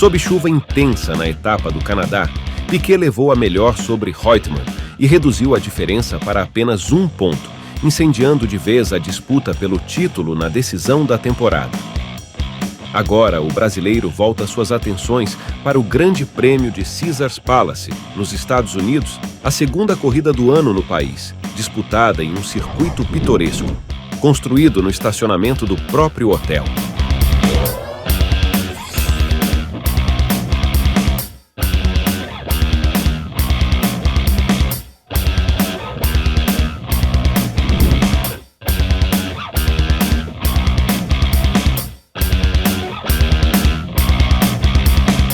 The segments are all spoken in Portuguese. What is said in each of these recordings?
Sob chuva intensa na etapa do Canadá, Piquet levou a melhor sobre Reutemann e reduziu a diferença para apenas 1 ponto, incendiando de vez a disputa pelo título na decisão da temporada. Agora, o brasileiro volta suas atenções para o Grande Prêmio de Caesars Palace, nos Estados Unidos, a segunda corrida do ano no país, disputada em um circuito pitoresco, construído no estacionamento do próprio hotel.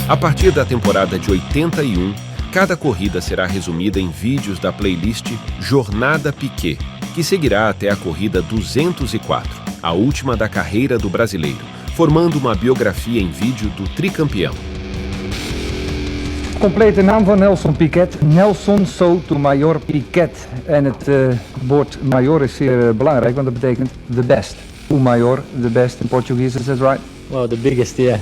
A partir da temporada de 81, cada corrida será resumida em vídeos da playlist Jornada Piquet, que seguirá até a corrida 204, a última da carreira do brasileiro, formando uma biografia em vídeo do tricampeão. Complete naam van Nelson Piquet, Nelson Sotomayor Piquet. En het woord mayor is zeer belangrijk, want dat betekent the best. O maior, the best in Portuguese, is that right? Well, the biggest, yeah.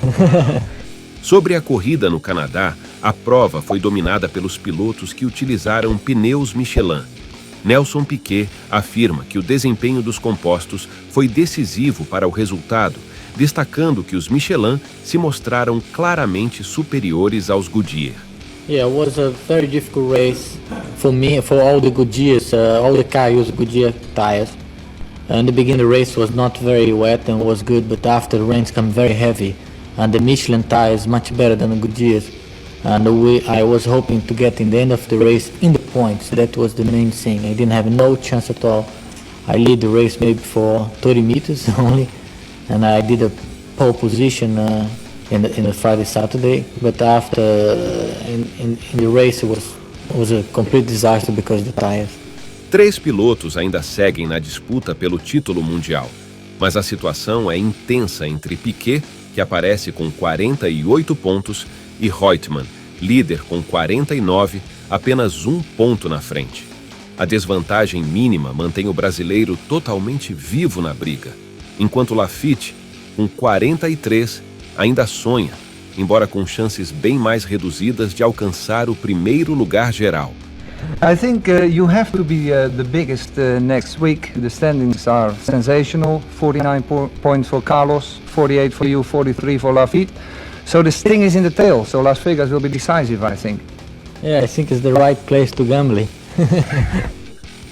Sobre a corrida no Canadá, a prova foi dominada pelos pilotos que utilizaram pneus Michelin. Nelson Piquet afirma que o desempenho dos compostos foi decisivo para o resultado, destacando que os Michelin se mostraram claramente superiores aos Goodyear. Yeah, it was a very difficult race for me, for all the Goodyears. All the cars used Goodyear tires. In the beginning, the race was not very wet and was good, but after the rains come very heavy. And the Michelin tire is much better than the Goodyear's. And I was hoping to get in the end of the race in the points. That was the main thing. I didn't have no chance at all. I lead the race maybe for 30 meters only, and I did a pole position in the Friday Saturday. But after in the race, it was a complete disaster because of the tires. 3 pilotos ainda seguem na disputa pelo título mundial, mas a situação é intensa entre Piquet, que aparece com 48 pontos, e Reutemann, líder com 49, apenas 1 ponto na frente. A desvantagem mínima mantém o brasileiro totalmente vivo na briga, enquanto Laffite, com 43, ainda sonha, embora com chances bem mais reduzidas de alcançar o primeiro lugar geral. I think you have to be the biggest next week. The standings are sensational. 49 points for Carlos, 48 for you, 43 for Laffite. So the sting is in the tail. So Las Vegas will be decisive, I think. Yeah, I think it's the right place to gamble.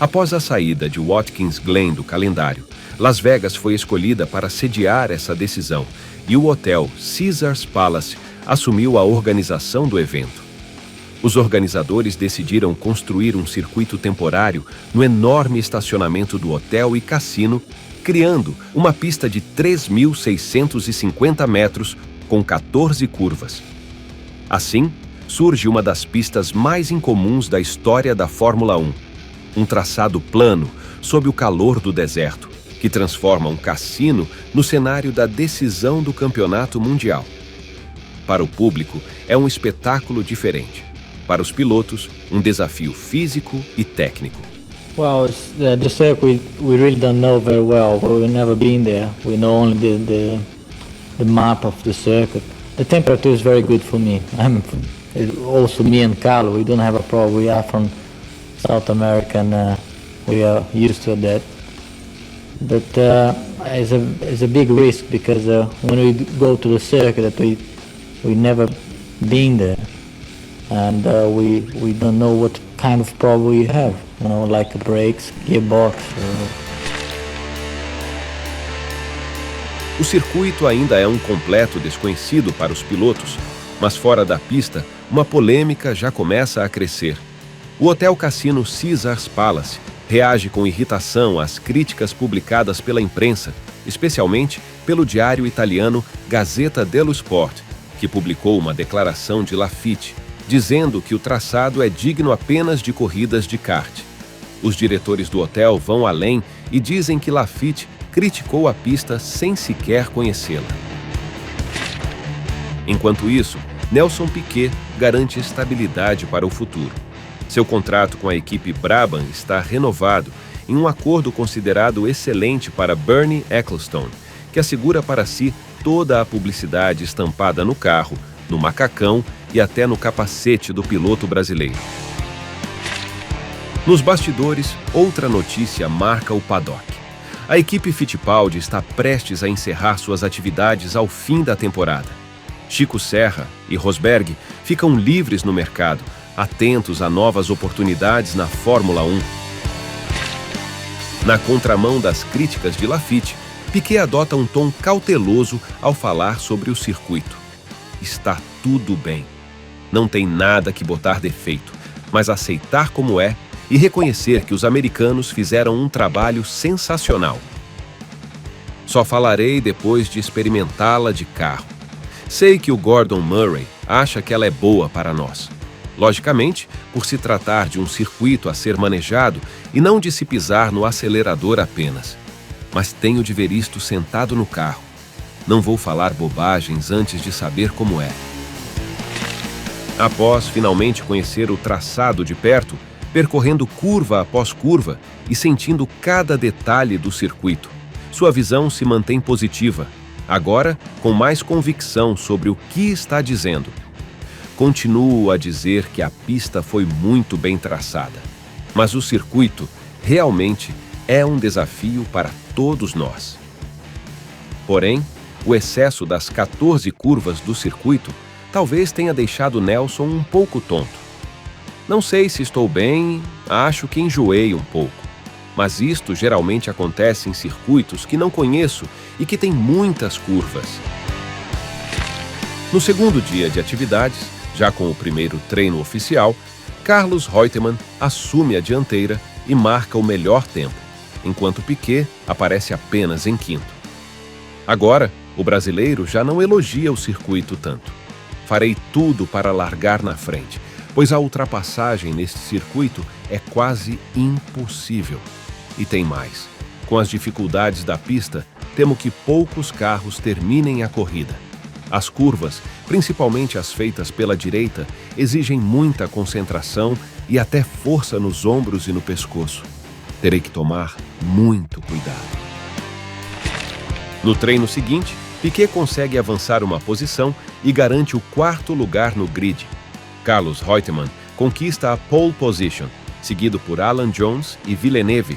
Após a saída de Watkins Glen do calendário, Las Vegas foi escolhida para sediar essa decisão e o hotel Caesars Palace assumiu a organização do evento. Os organizadores decidiram construir um circuito temporário no enorme estacionamento do hotel e cassino, criando uma pista de 3.650 metros com 14 curvas. Assim, surge uma das pistas mais incomuns da história da Fórmula 1, um traçado plano sob o calor do deserto, que transforma um cassino no cenário da decisão do campeonato mundial. Para o público, é um espetáculo diferente. Para os pilotos, um desafio físico e técnico. Well, the circuit we really don't know very well. We've never been there. We know only the map of the circuit. The temperature is very good for me. Also me and Carlo, we don't have a problem. We are from South America and we are used to that. But it's a big risk because when we go to the circuit that we never been there. And we don't know what kind of problem we have, like brakes, gearbox. O circuito ainda é um completo desconhecido para os pilotos, mas fora da pista, uma polêmica já começa a crescer. O Hotel Cassino Caesars Palace reage com irritação às críticas publicadas pela imprensa, especialmente pelo diário italiano Gazzetta dello Sport, que publicou uma declaração de Laffite, dizendo que o traçado é digno apenas de corridas de kart. Os diretores do hotel vão além e dizem que Laffite criticou a pista sem sequer conhecê-la. Enquanto isso, Nelson Piquet garante estabilidade para o futuro. Seu contrato com a equipe Brabham está renovado em um acordo considerado excelente para Bernie Ecclestone, que assegura para si toda a publicidade estampada no carro, no macacão e até no capacete do piloto brasileiro. Nos bastidores, outra notícia marca o paddock. A equipe Fittipaldi está prestes a encerrar suas atividades ao fim da temporada. Chico Serra e Rosberg ficam livres no mercado, atentos a novas oportunidades na Fórmula 1. Na contramão das críticas de Laffite, Piquet adota um tom cauteloso ao falar sobre o circuito. Está tudo bem. Não tem nada que botar defeito, mas aceitar como é e reconhecer que os americanos fizeram um trabalho sensacional. Só falarei depois de experimentá-la de carro. Sei que o Gordon Murray acha que ela é boa para nós. Logicamente, por se tratar de um circuito a ser manejado e não de se pisar no acelerador apenas. Mas tenho de ver isto sentado no carro. Não vou falar bobagens antes de saber como é. Após finalmente conhecer o traçado de perto, percorrendo curva após curva e sentindo cada detalhe do circuito, sua visão se mantém positiva, agora com mais convicção sobre o que está dizendo. Continuo a dizer que a pista foi muito bem traçada, mas o circuito realmente é um desafio para todos nós. Porém, o excesso das 14 curvas do circuito talvez tenha deixado Nelson um pouco tonto. Não sei se estou bem, acho que enjoei um pouco. Mas isto geralmente acontece em circuitos que não conheço e que têm muitas curvas. No segundo dia de atividades, já com o primeiro treino oficial, Carlos Reutemann assume a dianteira e marca o melhor tempo, enquanto Piquet aparece apenas em quinto. Agora, o brasileiro já não elogia o circuito tanto. Farei tudo para largar na frente, pois a ultrapassagem neste circuito é quase impossível. E tem mais. Com as dificuldades da pista, temo que poucos carros terminem a corrida. As curvas, principalmente as feitas pela direita, exigem muita concentração e até força nos ombros e no pescoço. Terei que tomar muito cuidado. No treino seguinte, Piquet consegue avançar uma posição e garante o 4º lugar no grid. Carlos Reutemann conquista a pole position, seguido por Alan Jones e Villeneuve.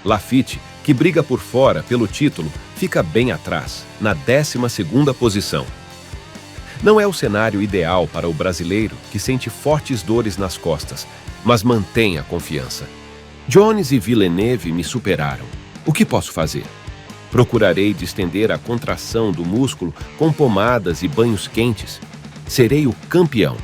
Laffite, que briga por fora pelo título, fica bem atrás, na 12ª posição. Não é o cenário ideal para o brasileiro, que sente fortes dores nas costas, mas mantém a confiança. Jones e Villeneuve me superaram. O que posso fazer? Procurarei distender a contração do músculo com pomadas e banhos quentes. Serei o campeão.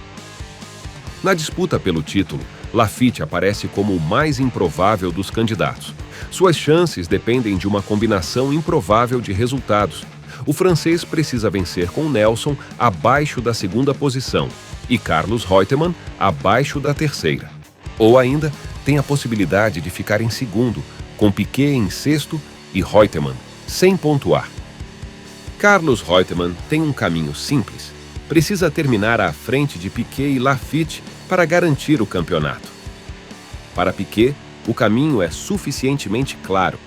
Na disputa pelo título, Laffite aparece como o mais improvável dos candidatos. Suas chances dependem de uma combinação improvável de resultados. O francês precisa vencer com Nelson abaixo da 2ª posição e Carlos Reutemann abaixo da 3ª. Ou ainda, tem a possibilidade de ficar em segundo, com Piquet em 6º e Reutemann sem pontuar. Carlos Reutemann tem um caminho simples. Precisa terminar à frente de Piquet e Laffite para garantir o campeonato. Para Piquet, o caminho é suficientemente claro.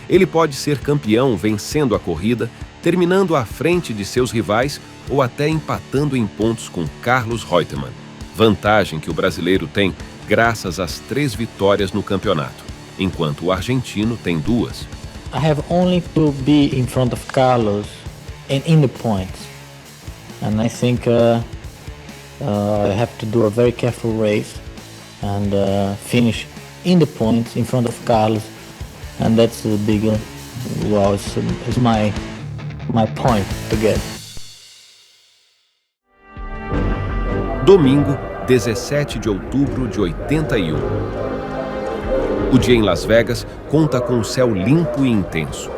Ele pode ser campeão vencendo a corrida, terminando à frente de seus rivais ou até empatando em pontos com Carlos Reutemann. Vantagem que o brasileiro tem graças às 3 vitórias no campeonato, enquanto o argentino tem 2. I have only to be in front of Carlos and in the points. And I think I have to do a very careful race and finish in the points in front of Carlos, and that's the big it's my point to get. Domingo, 17 de outubro de 81. O dia em Las Vegas conta com um céu limpo e intenso.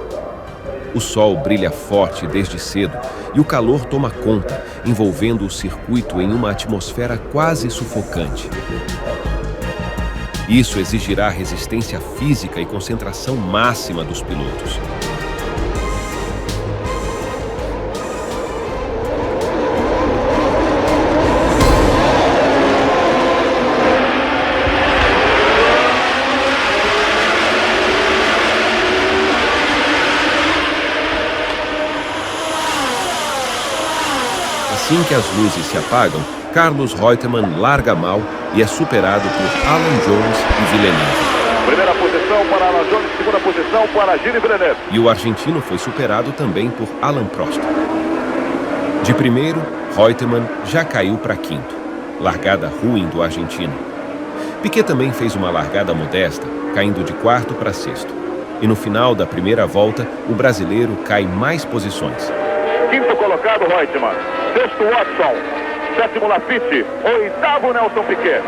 O sol brilha forte desde cedo e o calor toma conta, envolvendo o circuito em uma atmosfera quase sufocante. Isso exigirá resistência física e concentração máxima dos pilotos. Assim que as luzes se apagam, Carlos Reutemann larga mal e é superado por Alan Jones e Villeneuve. Primeira posição para Alan Jones, segunda posição para Gilles Villeneuve. E o argentino foi superado também por Alain Prost. De primeiro, Reutemann já caiu para quinto. Largada ruim do argentino. Piquet também fez uma largada modesta, caindo de quarto para sexto. E no final da primeira volta, o brasileiro cai mais posições. Quinto colocado, Reutemann. Sexto, Watson. Sétimo, Lafitte. Oitavo, Nelson Piquet.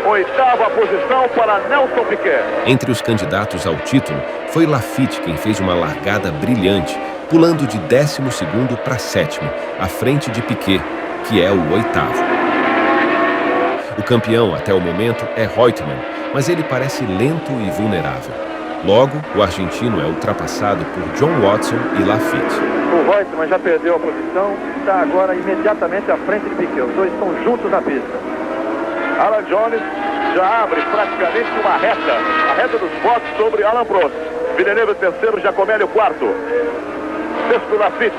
Oitava posição para Nelson Piquet. Entre os candidatos ao título, foi Lafitte quem fez uma largada brilhante, pulando de 12º para 7º, à frente de Piquet, que é o oitavo. O campeão até o momento é Reutemann, mas ele parece lento e vulnerável. Logo, o argentino é ultrapassado por John Watson e Lafitte. O Reutemann já perdeu a posição, está agora imediatamente à frente de Piquet. Os dois estão juntos na pista. Alan Jones já abre praticamente uma reta, a reta dos boxes sobre Alain Prost. Villeneuve terceiro, Giacomelli o quarto. Sexto, Lafitte.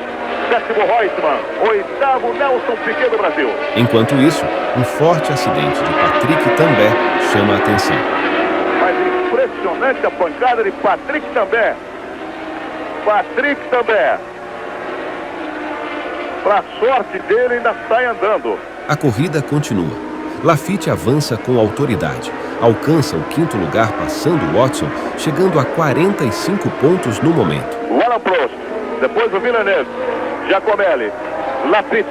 Sétimo, Reutemann. Oitavo, Nelson Piquet do Brasil. Enquanto isso, um forte acidente de Patrick Tambay chama a atenção. Mas impressionante a pancada de Patrick Tambay. Patrick Tambay. Para sorte dele, ainda sai andando. A corrida continua. Lafitte avança com autoridade. Alcança o quinto lugar passando Watson, chegando a 45 pontos no momento. O Alain Prost, depois o Villeneuve, Giacomelli, Lafitte,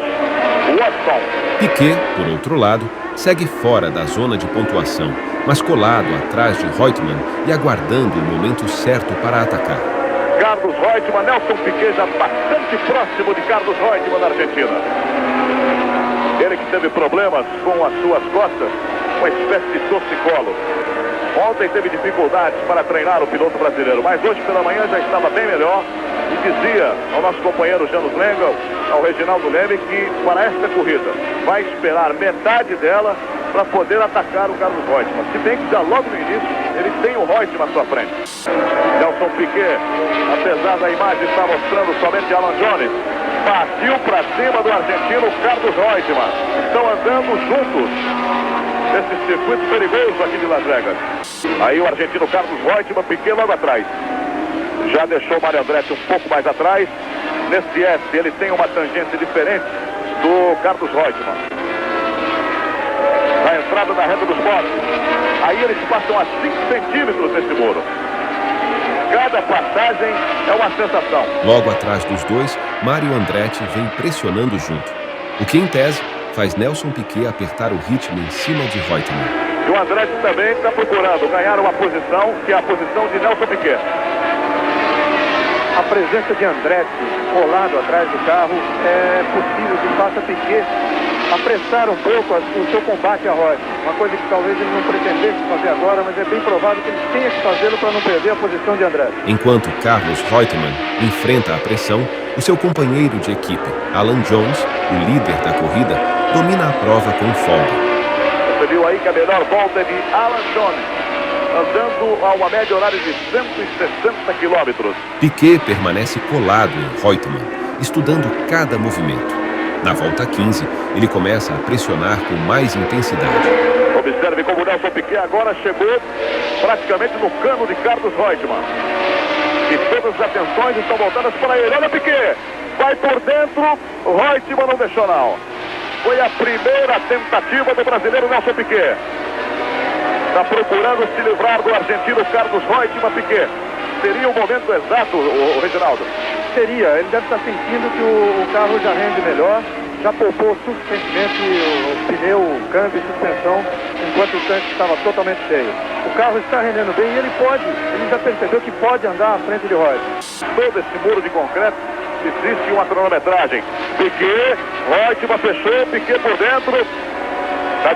Watson. Piquet, por outro lado, segue fora da zona de pontuação, mas colado atrás de Reutemann e aguardando o momento certo para atacar. Carlos Reutemann, Nelson Piquet já bastante próximo de Carlos Reutemann na Argentina. Ele que teve problemas com as suas costas, uma espécie de torcicolo. Ontem teve dificuldades para treinar o piloto brasileiro, mas hoje pela manhã já estava bem melhor. E dizia ao nosso companheiro Janus Lengel, ao Reginaldo Leme, que para esta corrida vai esperar metade dela para poder atacar o Carlos Reutemann. Se bem que já logo no início ele tem o Reutemann à sua frente. Nelson Piquet, apesar da imagem estar mostrando somente Alan Jones, partiu para cima do argentino Carlos Reutemann. Estão andando juntos nesse circuito perigoso aqui de Las Vegas. Aí o argentino Carlos Reutemann, Piquet logo atrás. Já deixou o Mário Andretti um pouco mais atrás. Nesse S ele tem uma tangente diferente do Carlos Reutemann. Na entrada da reta dos boxes. Aí eles passam a 5 centímetros desse muro. Cada passagem é uma sensação. Logo atrás dos dois, Mário Andretti vem pressionando junto. O que, em tese, faz Nelson Piquet apertar o ritmo em cima de Reutemann. E o Andretti também está procurando ganhar uma posição, que é a posição de Nelson Piquet. A presença de Andretti colado atrás do carro é possível que faça Piquet apressar um pouco o seu combate a Reutemann. Uma coisa que talvez ele não pretendesse fazer agora, mas é bem provável que ele tenha que fazê-lo para não perder a posição de Andretti. Enquanto Carlos Reutemann enfrenta a pressão, o seu companheiro de equipe, Alan Jones, o líder da corrida, domina a prova com folga. Você viu aí que a melhor volta é de Alan Jones, andando a uma média horária de 160 quilômetros. Piquet permanece colado em Reutemann, estudando cada movimento. Na volta 15, ele começa a pressionar com mais intensidade. Observe como o Nelson Piquet agora chegou praticamente no cano de Carlos Reutemann. E todas as atenções estão voltadas para ele. Olha Piquet, vai por dentro, Reutemann não deixou não. Foi a primeira tentativa do brasileiro Nelson Piquet. Está procurando se livrar do argentino Carlos Reutemann. Piquet. Seria o momento exato, o Reginaldo? Seria, ele deve estar sentindo que o carro já rende melhor, já poupou suficientemente o pneu, o câmbio e suspensão, enquanto o tanque estava totalmente cheio. O carro está rendendo bem e ele já percebeu que pode andar à frente de Reutemann. Todo esse muro de concreto, existe uma cronometragem. Piquet, Reutemann fechou, Piquet por dentro. Tá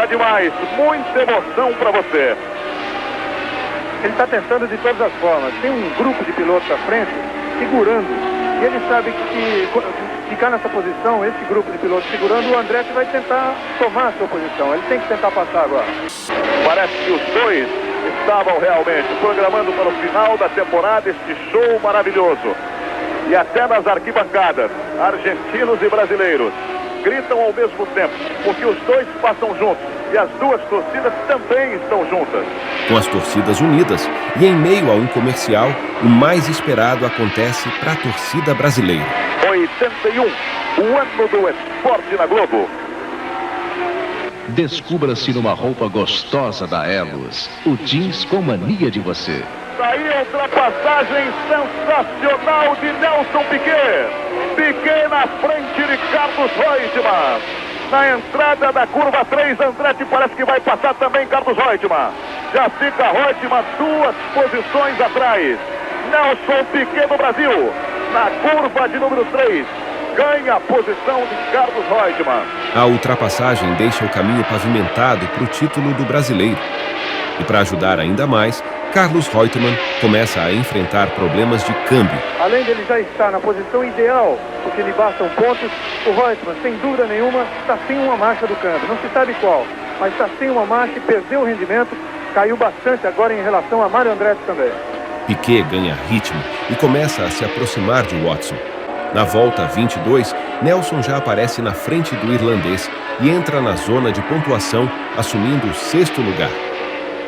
demais, muita emoção para você. Ele está tentando de todas as formas. Tem um grupo de pilotos à frente segurando. E ele sabe que ficar nessa posição, esse grupo de pilotos segurando, o Andretti vai tentar tomar a sua posição. Ele tem que tentar passar agora. Parece que os dois estavam realmente programando para o final da temporada este show maravilhoso. E até nas arquibancadas, argentinos e brasileiros gritam ao mesmo tempo, porque os dois passam juntos e as duas torcidas também estão juntas. Com as torcidas unidas e em meio a um comercial, o mais esperado acontece para a torcida brasileira. 81, o ano do esporte na Globo. Descubra-se numa roupa gostosa da Elos, o jeans com mania de você. Daí a ultrapassagem sensacional de Nelson Piquet. Piquet na frente de Carlos Reutemann. Na entrada da curva 3, Andretti parece que vai passar também Carlos Reutemann. Já fica Reutemann 2 posições atrás. Nelson Piquet do Brasil, na curva de número 3, ganha a posição de Carlos Reutemann. A ultrapassagem deixa o caminho pavimentado para o título do brasileiro. E para ajudar ainda mais, Carlos Reutemann começa a enfrentar problemas de câmbio. Além dele já estar na posição ideal, porque lhe bastam pontos, o Reutemann, sem dúvida nenhuma, está sem uma marcha do câmbio. Não se sabe qual, mas está sem uma marcha e perdeu o rendimento. Caiu bastante agora em relação a Mário Andretti também. Piquet ganha ritmo e começa a se aproximar de Watson. Na volta 22, Nelson já aparece na frente do irlandês e entra na zona de pontuação, assumindo o 6º lugar.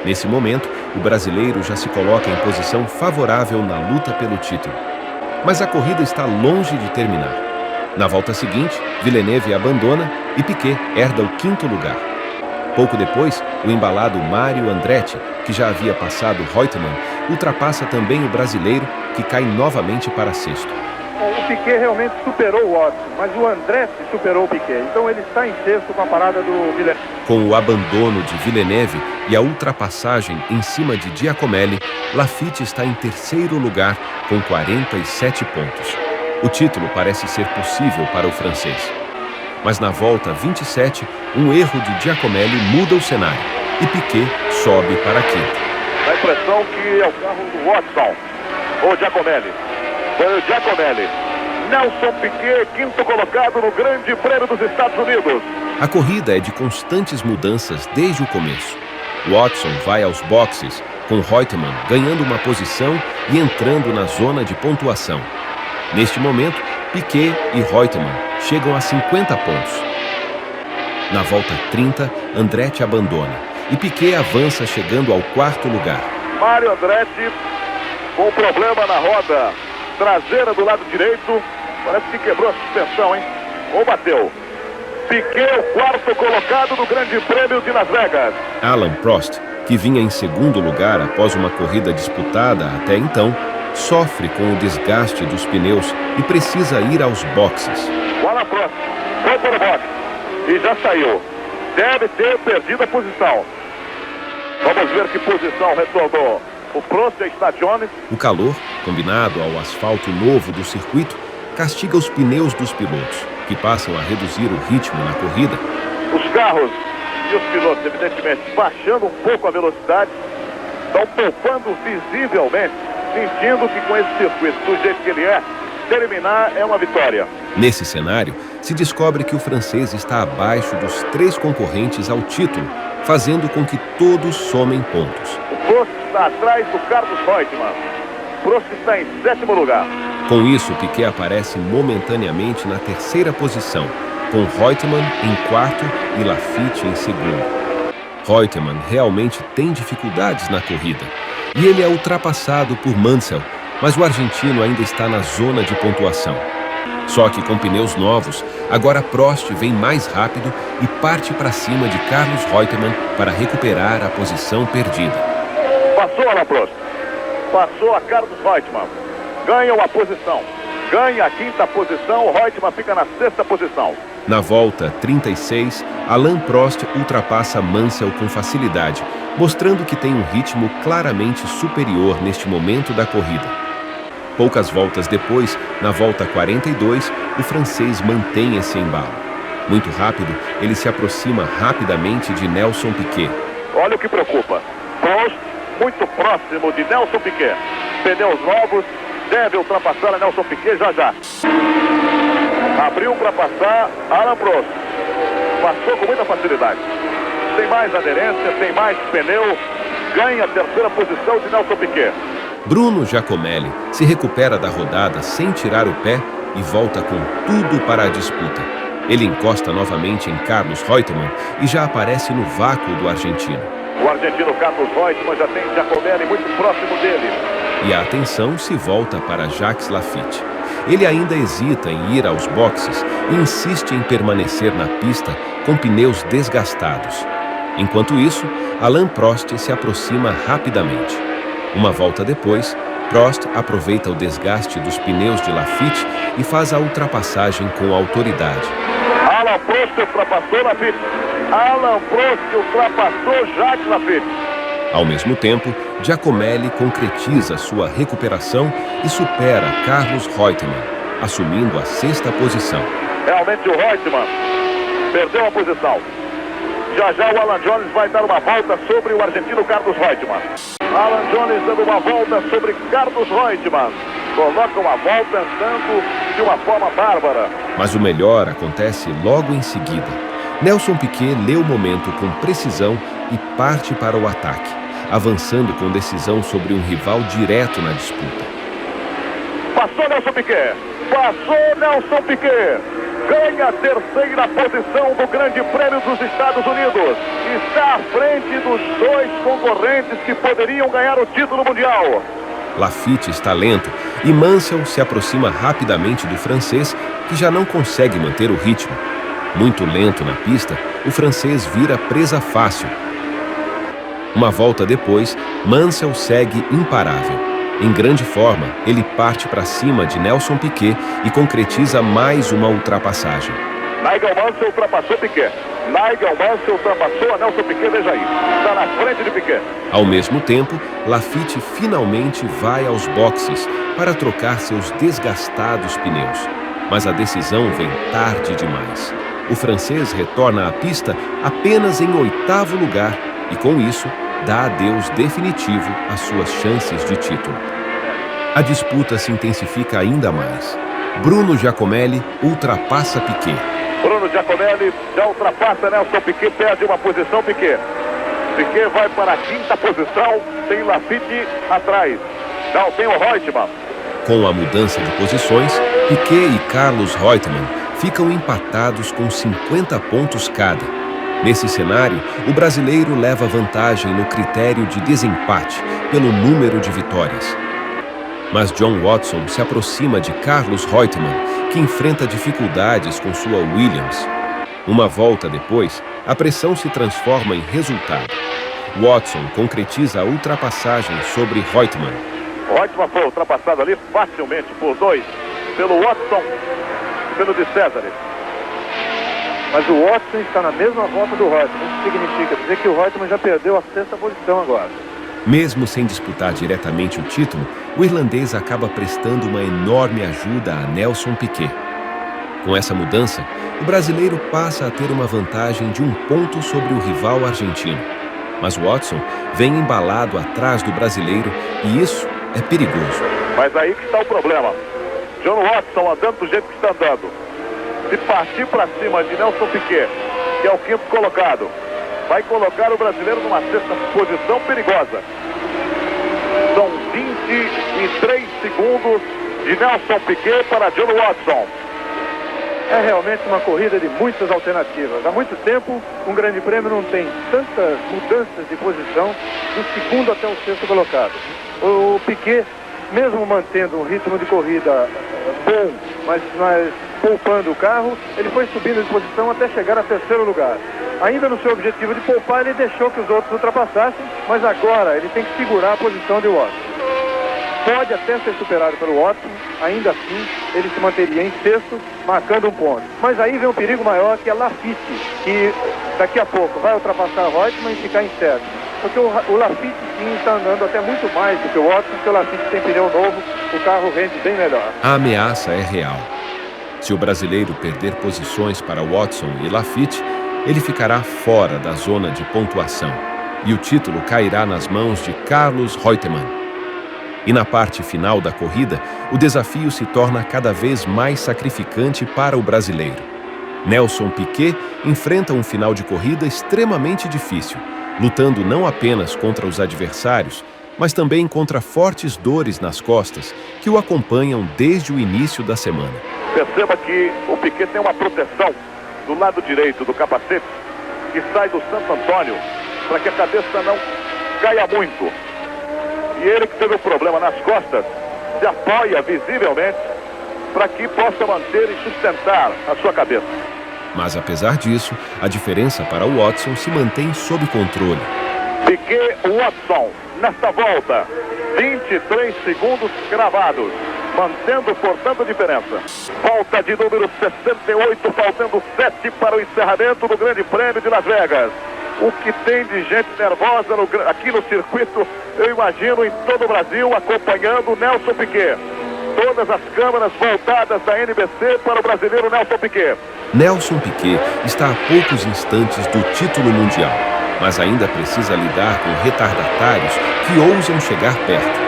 Nesse momento, o brasileiro já se coloca em posição favorável na luta pelo título. Mas a corrida está longe de terminar. Na volta seguinte, Villeneuve abandona e Piquet herda o 5º lugar. Pouco depois, o embalado Mário Andretti, que já havia passado Reutemann, ultrapassa também o brasileiro, que cai novamente para 6º. O Piquet realmente superou o Watson, mas o Andretti superou o Piquet. Então ele está em 6º com a parada do Villeneuve. Com o abandono de Villeneuve e a ultrapassagem em cima de Giacomelli, Laffite está em 3º lugar com 47 pontos. O título parece ser possível para o francês. Mas na volta 27, um erro de Giacomelli muda o cenário e Piquet sobe para 5º. Dá a impressão que é o carro do Watson, ou Giacomelli. Foi o Giacomelli. Nelson Piquet, 5º colocado no Grande Prêmio dos Estados Unidos. A corrida é de constantes mudanças desde o começo. Watson vai aos boxes, com Reutemann ganhando uma posição e entrando na zona de pontuação. Neste momento, Piquet e Reutemann chegam a 50 pontos. Na volta 30, Andretti abandona e Piquet avança chegando ao 4º lugar. Mário Andretti com problema na roda traseira do lado direito. Parece que quebrou a suspensão, hein? Ou bateu. Piquet, o 4º colocado no Grande Prêmio de Las Vegas. Alain Prost, que vinha em 2º lugar após uma corrida disputada até então, sofre com o desgaste dos pneus e precisa ir aos boxes. O Alain Prost foi para o box e já saiu. Deve ter perdido a posição. Vamos ver que posição retornou. O Prost está Jones. O calor, combinado ao asfalto novo do circuito, castiga os pneus dos pilotos, que passam a reduzir o ritmo na corrida. Os carros e os pilotos, evidentemente, baixando um pouco a velocidade, estão poupando visivelmente, sentindo que com esse circuito, do jeito que ele é, terminar é uma vitória. Nesse cenário, se descobre que o francês está abaixo dos 3 concorrentes ao título, fazendo com que todos somem pontos. O Prost está atrás do Carlos Reutemann. O Prost está em 7º lugar. Com isso, Piquet aparece momentaneamente na 3ª posição, com Reutemann em 4º e Laffite em 2º. Reutemann realmente tem dificuldades na corrida, e ele é ultrapassado por Mansell, mas o argentino ainda está na zona de pontuação. Só que com pneus novos, agora Prost vem mais rápido e parte para cima de Carlos Reutemann para recuperar a posição perdida. Passou Alain Prost. Passou a Carlos Reutemann. Ganha a posição. Ganha a 5ª posição. O Reutemann fica na 6ª posição. Na volta 36, Alain Prost ultrapassa Mansell com facilidade, mostrando que tem um ritmo claramente superior neste momento da corrida. Poucas voltas depois, na volta 42, o francês mantém esse embalo. Muito rápido, ele se aproxima rapidamente de Nelson Piquet. Olha o que preocupa. Prost muito próximo de Nelson Piquet. Pneus novos, deve ultrapassar a Nelson Piquet já. Abriu para passar Alain Prost. Passou com muita facilidade. Tem mais aderência, tem mais pneu. Ganha a 3ª posição de Nelson Piquet. Bruno Giacomelli se recupera da rodada sem tirar o pé e volta com tudo para a disputa. Ele encosta novamente em Carlos Reutemann e já aparece no vácuo do argentino. O argentino Carlos Reutemann já tem Giacomelli muito próximo dele. E a atenção se volta para Jacques Laffite. Ele ainda hesita em ir aos boxes e insiste em permanecer na pista com pneus desgastados. Enquanto isso, Alain Prost se aproxima rapidamente. Uma volta depois, Prost aproveita o desgaste dos pneus de Laffite e faz a ultrapassagem com autoridade. Alain Prost ultrapassou Laffite. Alain Prost ultrapassou Jacques Laffite. Ao mesmo tempo, Giacomelli concretiza sua recuperação e supera Carlos Reutemann, assumindo a 6ª posição. Realmente o Reutemann perdeu a posição. Já o Alan Jones vai dar uma volta sobre o argentino Carlos Reutemann. Alan Jones dando uma volta sobre Carlos Reutemann. Coloca uma volta andando de uma forma bárbara. Mas o melhor acontece logo em seguida. Nelson Piquet lê o momento com precisão e parte para o ataque, avançando com decisão sobre um rival direto na disputa. Passou Nelson Piquet. Passou Nelson Piquet. Ganha a 3ª posição do Grande Prêmio dos Estados Unidos. Está à frente dos 2 concorrentes que poderiam ganhar o título mundial. Laffite está lento e Mansell se aproxima rapidamente do francês, que já não consegue manter o ritmo. Muito lento na pista, o francês vira presa fácil. Uma volta depois, Mansell segue imparável. Em grande forma, ele parte para cima de Nelson Piquet e concretiza mais uma ultrapassagem. Nigel Mansell ultrapassou Piquet. Nigel Mansell ultrapassou a Nelson Piquet, veja aí. Está na frente de Piquet. Ao mesmo tempo, Laffite finalmente vai aos boxes para trocar seus desgastados pneus. Mas a decisão vem tarde demais. O francês retorna à pista apenas em 8º lugar e, com isso, dá adeus definitivo às suas chances de título. A disputa se intensifica ainda mais. Bruno Giacomelli ultrapassa Piquet. Bruno Giacomelli já ultrapassa Nelson Piquet, perde uma posição Piquet. Piquet vai para a 5ª posição, tem Laffite atrás. Não, tem o Reutemann. Com a mudança de posições, Piquet e Carlos Reutemann ficam empatados com 50 pontos cada. Nesse cenário, o brasileiro leva vantagem no critério de desempate pelo número de vitórias. Mas John Watson se aproxima de Carlos Reutemann, que enfrenta dificuldades com sua Williams. Uma volta depois, a pressão se transforma em resultado. Watson concretiza a ultrapassagem sobre Reutemann. Reutemann foi ultrapassado ali facilmente por 2, pelo Watson e pelo de César. Mas o Watson está na mesma volta do Reutemann. Isso significa dizer que o Reutemann já perdeu a 6ª posição agora. Mesmo sem disputar diretamente o título, o irlandês acaba prestando uma enorme ajuda a Nelson Piquet. Com essa mudança, o brasileiro passa a ter uma vantagem de 1 ponto sobre o rival argentino. Mas Watson vem embalado atrás do brasileiro e isso é perigoso. Mas aí que está o problema. John Watson andando do jeito que está andando. Se partir para cima de Nelson Piquet, que é o 5º colocado, vai colocar o brasileiro numa 6ª posição perigosa. São 23 segundos de Nelson Piquet para John Watson. É realmente uma corrida de muitas alternativas. Há muito tempo, um grande prêmio não tem tantas mudanças de posição do 2º até o 6º colocado. O Piquet, mesmo mantendo um ritmo de corrida bom, mas poupando o carro, ele foi subindo de posição até chegar a 3º lugar. Ainda no seu objetivo de poupar, ele deixou que os outros ultrapassassem, mas agora ele tem que segurar a posição de Watson. Pode até ser superado pelo Watson, ainda assim ele se manteria em 6º, marcando 1 ponto. Mas aí vem um perigo maior, que é Laffite, que daqui a pouco vai ultrapassar Reutemann e ficar em 7º. Porque o Laffite sim está andando até muito mais do que o Watson, porque o Laffite tem pneu novo, o carro rende bem melhor. A ameaça é real. Se o brasileiro perder posições para Watson e Laffite, ele ficará fora da zona de pontuação e o título cairá nas mãos de Carlos Reutemann. E na parte final da corrida, o desafio se torna cada vez mais sacrificante para o brasileiro. Nelson Piquet enfrenta um final de corrida extremamente difícil, lutando não apenas contra os adversários, mas também contra fortes dores nas costas que o acompanham desde o início da semana. Perceba que o Piquet tem uma proteção do lado direito do capacete, que sai do Santo Antônio, para que a cabeça não caia muito. E ele, que teve um problema nas costas, se apoia visivelmente para que possa manter e sustentar a sua cabeça. Mas apesar disso, a diferença para o Watson se mantém sob controle. Piquet Watson, nesta volta, 23 segundos cravados, mantendo, portanto, a diferença. Volta de número 68, faltando 7 para o encerramento do Grande Prêmio de Las Vegas. O que tem de gente nervosa aqui no circuito, eu imagino em todo o Brasil, acompanhando o Nelson Piquet. Todas as câmeras voltadas da NBC para o brasileiro Nelson Piquet. Nelson Piquet está a poucos instantes do título mundial, mas ainda precisa lidar com retardatários que ousam chegar perto.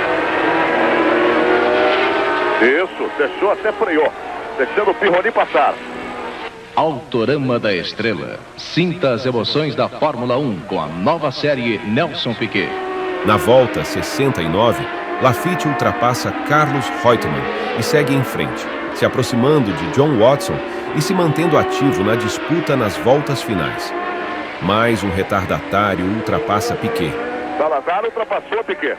Isso, deixou, até freou, deixando o Pironi passar. Autorama da Estrela. Sinta as emoções da Fórmula 1 com a nova série Nelson Piquet. Na volta 69, Laffite ultrapassa Carlos Reutemann e segue em frente, se aproximando de John Watson e se mantendo ativo na disputa nas voltas finais. Mais um retardatário ultrapassa Piquet. Salazar ultrapassou Piquet.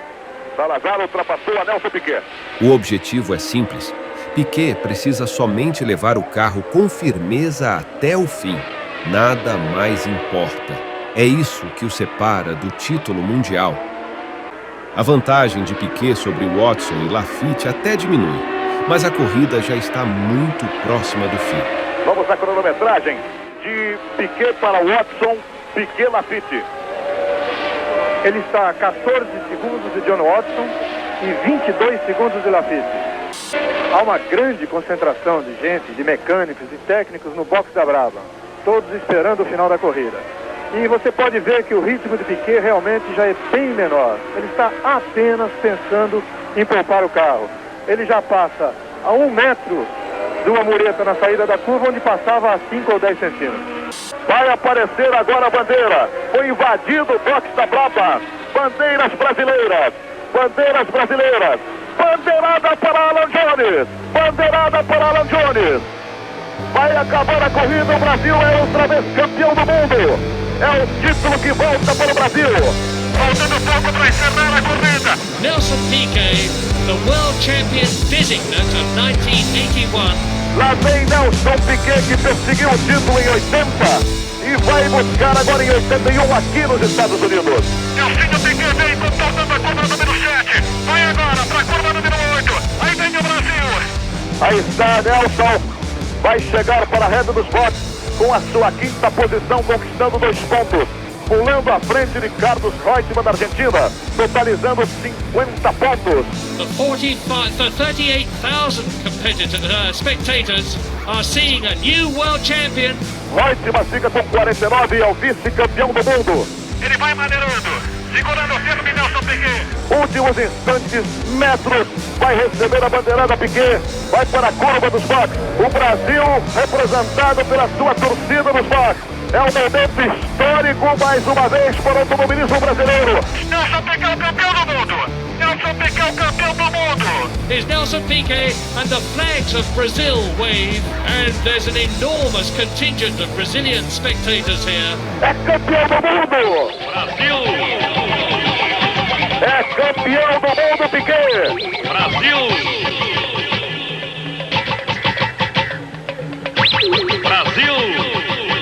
Salazar ultrapassou a Nelson Piquet. O objetivo é simples. Piquet precisa somente levar o carro com firmeza até o fim. Nada mais importa. É isso que o separa do título mundial. A vantagem de Piquet sobre Watson e Laffite até diminui, mas a corrida já está muito próxima do fim. Vamos à cronometragem de Piquet para Watson, Piquet Laffite. Ele está a 14 segundos de John Watson e 22 segundos de Laffite. Há uma grande concentração de gente, de mecânicos e técnicos no box da Brabham, todos esperando o final da corrida. E você pode ver que o ritmo de Piquet realmente já é bem menor. Ele está apenas pensando em poupar o carro. Ele já passa a 1 metro de uma mureta na saída da curva, onde passava a 5 ou 10 centímetros. Vai aparecer agora a bandeira. Foi invadido o box da Brabham. Bandeiras brasileiras. Bandeiras brasileiras. Bandeirada para Alan Jones. Bandeirada para Alan Jones. Vai acabar a corrida. O Brasil é outra vez campeão do mundo. É o título que volta para o Brasil. Faltando pouco para encerrar a corrida. Nelson Piquet, the world champion designate of 1981. Lá vem Nelson Piquet, que perseguiu o título em 80 e vai buscar agora em 81 aqui nos Estados Unidos. Nelson Piquet vem comportando a curva número 7. Vai agora para a curva número 8. Aí vem o Brasil. Aí está Nelson. Vai chegar para a reta dos boxes com a sua 5ª posição, conquistando 2 pontos. Pulando à frente de Carlos Reutemann da Argentina, totalizando 50 pontos. The 38,000 spectators are seeing a new world champion. Reutemann fica com 49 e é o vice-campeão do mundo. Ele vai maneirando, segurando o firme Nelson Piquet. Últimos instantes, metros, vai receber a bandeirada Piquet, vai para a curva dos boxes. O Brasil representado pela sua torcida nos boxes. É um momento histórico, mais uma vez, para o automobilismo brasileiro. Nelson Piquet é o campeão do mundo. Nelson Piquet é o campeão do mundo. Is Nelson Piquet, and the flags of Brazil wave, and there's an enormous contingent of Brazilian spectators here. É campeão do mundo! Brasil! É campeão do mundo, Piquet! Brasil! Brasil!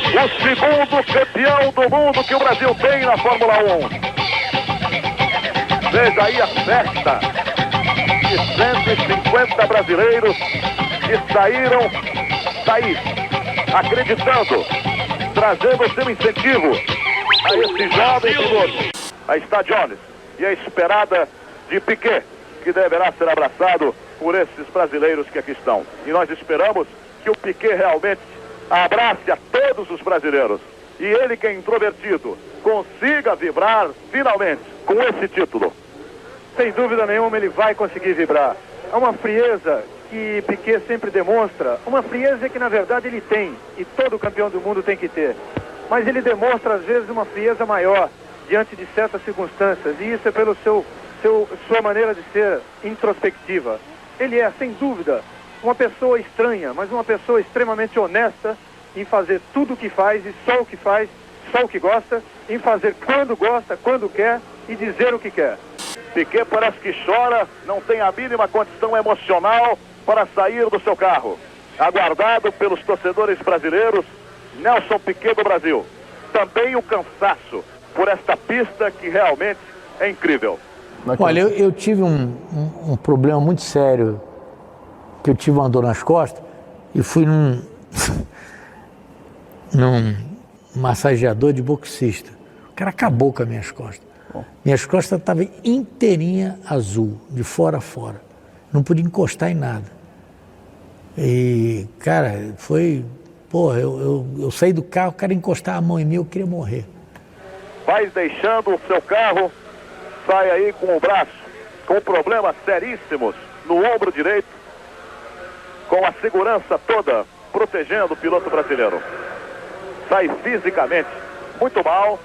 O segundo campeão do mundo que o Brasil tem na Fórmula 1. Veja aí a festa de 150 brasileiros que saíram daí, acreditando, trazendo o seu incentivo a esse jovem piloto. Aí está Jones e a esperada de Piquet, que deverá ser abraçado por esses brasileiros que aqui estão. E nós esperamos que o Piquet realmente abrace a todos os brasileiros. E ele, que é introvertido, consiga vibrar finalmente com esse título. Sem dúvida nenhuma ele vai conseguir vibrar. É uma frieza que Piquet sempre demonstra, uma frieza que na verdade ele tem, e todo campeão do mundo tem que ter. Mas ele demonstra às vezes uma frieza maior diante de certas circunstâncias, e isso é pelo sua maneira de ser introspectiva. Ele é, sem dúvida, uma pessoa estranha, mas uma pessoa extremamente honesta em fazer tudo o que faz e só o que faz, só o que gosta, em fazer quando gosta, quando quer e dizer o que quer. Piquet parece que chora, não tem a mínima condição emocional para sair do seu carro. Aguardado pelos torcedores brasileiros, Nelson Piquet do Brasil. Também o cansaço por esta pista que realmente é incrível. Olha, eu tive um problema muito sério, que eu tive uma dor nas costas e fui num massageador de boxista. O cara acabou com as minhas costas. Minhas costas estavam inteirinha azul, de fora a fora. Não podia encostar em nada. E, cara, foi... Porra, eu saí do carro, o cara encostar a mão em mim, eu queria morrer. Vai deixando o seu carro, sai aí com o braço, com problemas seríssimos no ombro direito, com a segurança toda protegendo o piloto brasileiro. Sai fisicamente muito mal,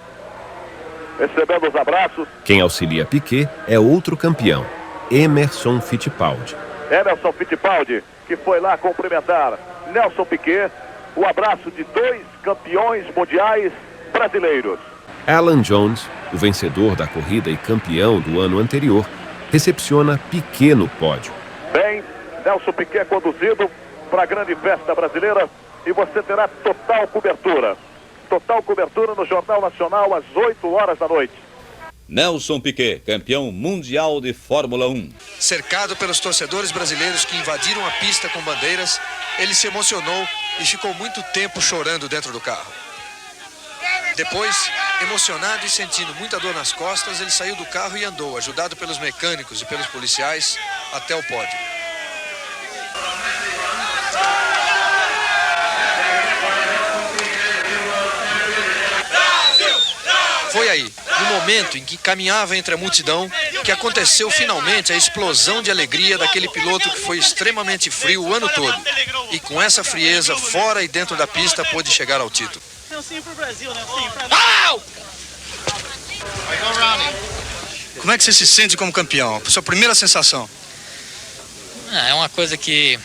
recebendo os abraços. Quem auxilia Piquet é outro campeão, Emerson Fittipaldi. Emerson Fittipaldi, que foi lá cumprimentar Nelson Piquet, o abraço de 2 campeões mundiais brasileiros. Alan Jones, o vencedor da corrida e campeão do ano anterior, recepciona Piquet no pódio. Bem, Nelson Piquet conduzido para a grande festa brasileira e você terá total cobertura. Total cobertura no Jornal Nacional às 8 horas da noite. Nelson Piquet, campeão mundial de Fórmula 1. Cercado pelos torcedores brasileiros que invadiram a pista com bandeiras, ele se emocionou e ficou muito tempo chorando dentro do carro. Depois, emocionado e sentindo muita dor nas costas, ele saiu do carro e andou, ajudado pelos mecânicos e pelos policiais, até o pódio. Foi aí, no momento em que caminhava entre a multidão, que aconteceu finalmente a explosão de alegria daquele piloto que foi extremamente frio o ano todo. E com essa frieza, fora e dentro da pista, pôde chegar ao título. Como é que você se sente como campeão? Sua primeira sensação? É uma coisa que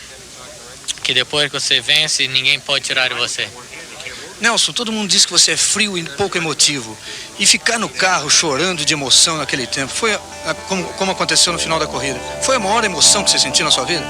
depois que você vence, ninguém pode tirar de você. Nelson, todo mundo diz que você é frio e pouco emotivo. E ficar no carro chorando de emoção naquele tempo, foi como aconteceu no final da corrida. Foi a maior emoção que você sentiu na sua vida?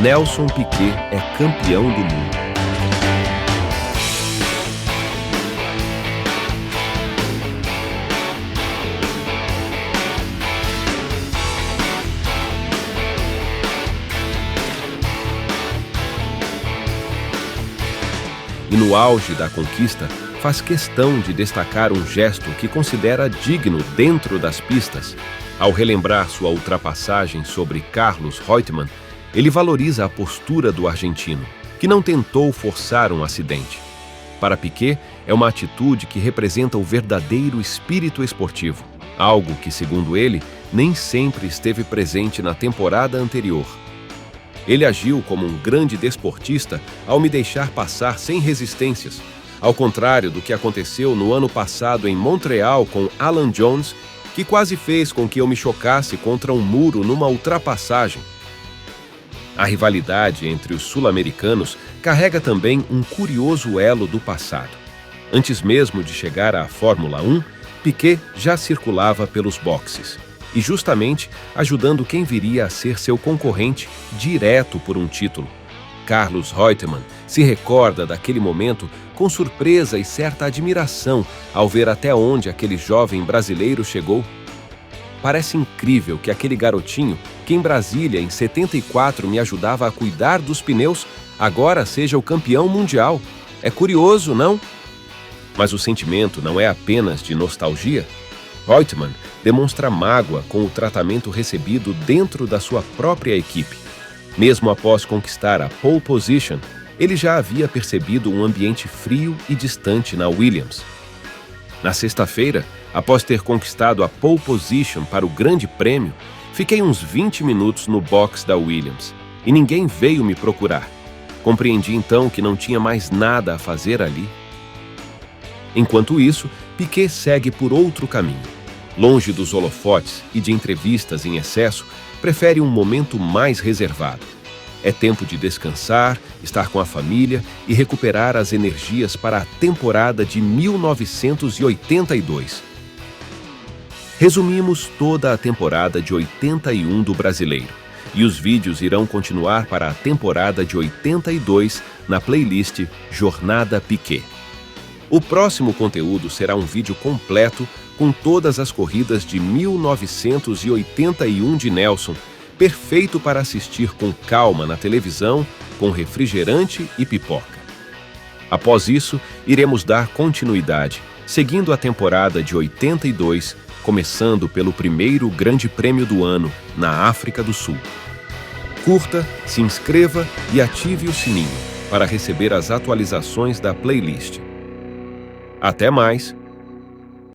Nelson Piquet é campeão do mundo. E no auge da conquista, faz questão de destacar um gesto que considera digno dentro das pistas. Ao relembrar sua ultrapassagem sobre Carlos Reutemann, ele valoriza a postura do argentino, que não tentou forçar um acidente. Para Piquet, é uma atitude que representa o verdadeiro espírito esportivo, algo que, segundo ele, nem sempre esteve presente na temporada anterior. Ele agiu como um grande desportista ao me deixar passar sem resistências, ao contrário do que aconteceu no ano passado em Montreal com Alan Jones, que quase fez com que eu me chocasse contra um muro numa ultrapassagem. A rivalidade entre os sul-americanos carrega também um curioso elo do passado. Antes mesmo de chegar à Fórmula 1, Piquet já circulava pelos boxes, e justamente ajudando quem viria a ser seu concorrente direto por um título. Carlos Reutemann se recorda daquele momento com surpresa e certa admiração ao ver até onde aquele jovem brasileiro chegou. Parece incrível que aquele garotinho, que em Brasília em 74 me ajudava a cuidar dos pneus, agora seja o campeão mundial. É curioso, não? Mas o sentimento não é apenas de nostalgia. Reutemann demonstra mágoa com o tratamento recebido dentro da sua própria equipe. Mesmo após conquistar a pole position, ele já havia percebido um ambiente frio e distante na Williams. Na sexta-feira, após ter conquistado a pole position para o Grande Prêmio, fiquei uns 20 minutos no box da Williams e ninguém veio me procurar. Compreendi então que não tinha mais nada a fazer ali. Enquanto isso, Piquet segue por outro caminho. Longe dos holofotes e de entrevistas em excesso, prefere um momento mais reservado. É tempo de descansar, estar com a família e recuperar as energias para a temporada de 1982. Resumimos toda a temporada de 81 do Brasileiro. E os vídeos irão continuar para a temporada de 82 na playlist Jornada Piquet. O próximo conteúdo será um vídeo completo com todas as corridas de 1981 de Nelson, perfeito para assistir com calma na televisão, com refrigerante e pipoca. Após isso, iremos dar continuidade, seguindo a temporada de 82, começando pelo primeiro Grande Prêmio do ano, na África do Sul. Curta, se inscreva e ative o sininho para receber as atualizações da playlist. Até mais!